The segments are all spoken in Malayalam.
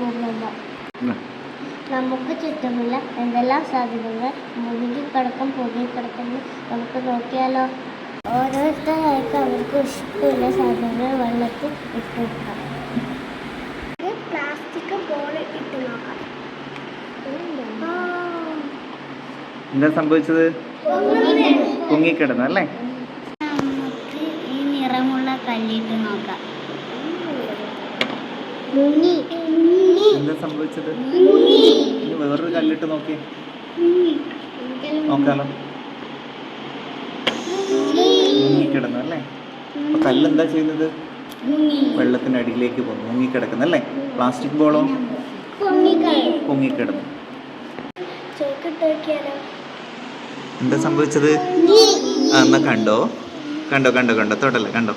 പോകുമ്പോൾ നമുക്ക് ചുറ്റുമുള്ള എന്തെല്ലാം സാധ്യതകൾ മുഴുകിക്കിടക്കും പൊങ്ങിക്കിടക്കുന്നു നമുക്ക് നോക്കിയാലോ. ഓരോരുത്തരായിട്ട് അവർക്ക് ഇഷ്ടമുള്ള സാധനങ്ങൾ വെള്ളത്തിൽ ഇട്ട് വെക്കാം. പ്ലാസ്റ്റിക് ബോൾ ഇട്ട് നോക്കാം. എന്താ സംഭവിച്ചത്? പൊങ്ങിക്കിടന്നു അല്ലേ? നമുക്ക് ഈ നിറമുള്ള കല്ലിട്ട് നോക്കാം. എന്താ സംഭവിച്ചത്? ഇനി വേറൊരു കല്ലിട്ട് നോക്കിയേ, നോക്കാലോ. മുങ്ങിക്കിടന്നു അല്ലേ? അപ്പൊ കല്ലെന്താ ചെയ്യുന്നത്? വെള്ളത്തിനടിയിലേക്ക് പോകുന്നു, മുങ്ങിക്കിടക്കുന്നല്ലേ. പ്ലാസ്റ്റിക് ബോളോ പൊങ്ങിക്കിടന്നു. എന്താ സംഭവിച്ചത്? എന്നാ കണ്ടോ കണ്ടോ കണ്ടോ കണ്ടോ തൊടല്ലേ, കണ്ടോ?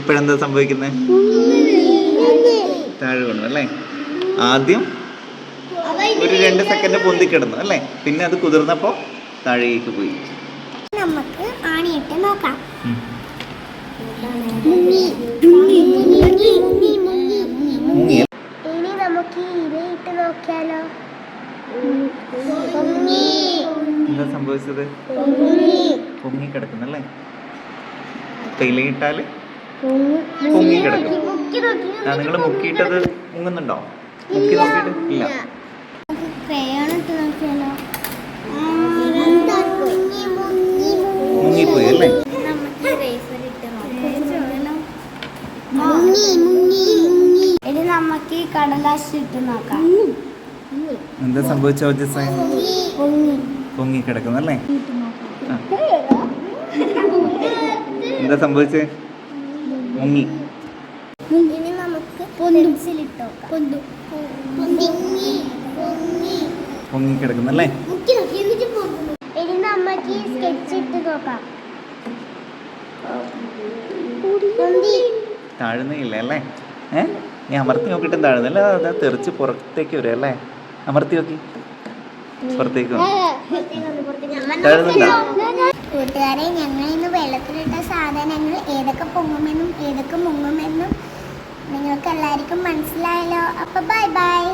ഇപ്പോഴെന്താ സംഭവിക്കുന്നത്? താഴെ കൊണ്ടു അല്ലേ? ആദ്യം ഒരു 2 സെക്കൻഡ് പൊന്തിക്കിടന്നു അല്ലേ? പിന്നെ അത് കുതിർന്നപ്പോൾ താഴേക്ക് പോയി. നമുക്ക് ആണിയിട്ട് നോക്കാം. ഇനി നമുക്ക് ഇരയിട്ട് നോക്കിയാലോ. എന്താ സംഭവിച്ചത്? പൊങ്ങിക്കിടക്കുന്നല്ലേ? ഇലയിട്ടാല് പൊങ്ങിക്കിടക്കും. നിങ്ങൾ മുക്കിയിട്ടത് മുങ്ങുന്നുണ്ടോ? മുക്കി നോക്കിയിട്ട് ഇല്ല. മുങ്ങിപ്പോയി അല്ലേ? ഇനി നമുക്ക് ഈ കടലാസ് ഇട്ട് നോക്കാം. എന്താ സംഭവിച്ചോ? പൊങ്ങിക്കിടക്കുന്നല്ലേ? എന്താ സംഭവിച്ചേ? മുങ്ങി. ഇനി നമുക്ക് പെൻസിലിട്ട് നോക്കാം. പൊങ്ങിക്കിടക്കുന്നല്ലേ? ഇനി നമുക്ക് ഈ സ്കെച്ച് ഇട്ട് നോക്കാം. താഴുന്നില്ല അല്ലേ? നീ അമർത്തി നോക്കിയിട്ടും താഴുന്നില്ല, അതാ തെറിച്ച് പുറത്തേക്ക് വരും അല്ലേ? അമർത്തി നോക്കി, പുറത്തേക്ക് താഴുന്നുണ്ടോ? കൂട്ടുകാരെ, ഞങ്ങൾ ഇന്ന് വെള്ളത്തിലിട്ട സാധനങ്ങൾ ഏതൊക്കെ പൊങ്ങുമെന്നും ഏതൊക്കെ മുങ്ങുമെന്നും നിങ്ങൾക്ക് എല്ലാവർക്കും മനസ്സിലായല്ലോ. അപ്പൊ ബൈ ബൈ.